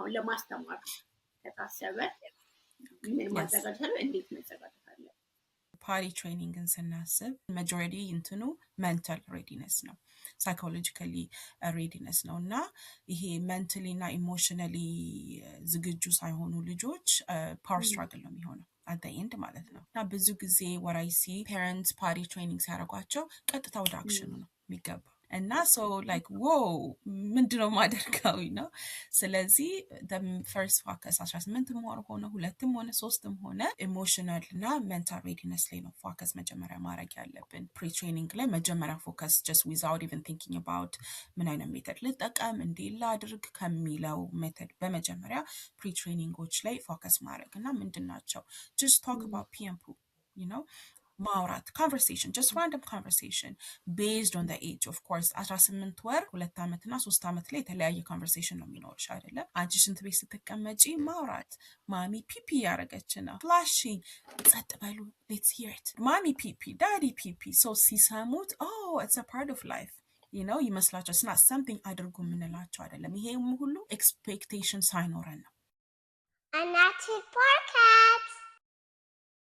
አሁን ለማስተማር ከታሰበ ምን ማዘጋጀት አለ እንዴት መዘጋጀት አለ? ፓሪ ትሬኒንግን ስናስብ ማጆሪቲ እንትኑ ሜንታል ሬዲነስ ነው ሳይኮሎጂካሊ ሬዲነስ ነው እና ይሄ ሜንታሊ እና ኢሞሽናሊ ዝግጁ ሳይሆኑ ልጆች ፓወር ስትራግል ነው የሚሆነው at the end ማለት ነው እና ብዙ ጊዜ what I see parents ፓሪ ትሬኒንግ ሲያደርጓቸው ቀጥታ ወደ አክሽኑ ነው የሚገባው እና so like whoa ምንድነው ማደርጋው ነው ስለዚህ the first focus 18 ሆነ 2 ሆነ 3 ሆነ ኢሞሽናል እና ሜንታል ሬዲነስ ላይ ነው ፎከስ መጀመሪያ ማድረግ ያለብን ፕሪ ትሬኒንግ ላይ መጀመሪያ ፎከስ just without even thinking about ምን አይነት ሜተድ ልጠቀም እንዴ ላድርግ ከሚለው ሜተድ በመጀመሪያ ፕሪ ትሬኒንጎች ላይ ፎከስ ማድረግ እና ምንድናቸው just talk about PMPO you know ማውራት conversation just random conversation based on the age of course 18 ወር 2 ዓመት እና 3 ዓመት ላይ የተለያየ conversation ነው የሚኖርሽ አይደለ አንቺ ሽንት ቤት ስትቀመጪ ማውራት ማሚ ፒፒ ያረገች ነው flashing ጸጥ በሉ let's hear it ማሚ ፒፒ daddy ፒፒ so ሲሰሙት oh it's a part of life you know ይመስላቸው it's not something አድርጉ ምንላቸው አይደለም ይሄም ሁሉ expectation ሳይኖረን ነው እናት ፖድካስት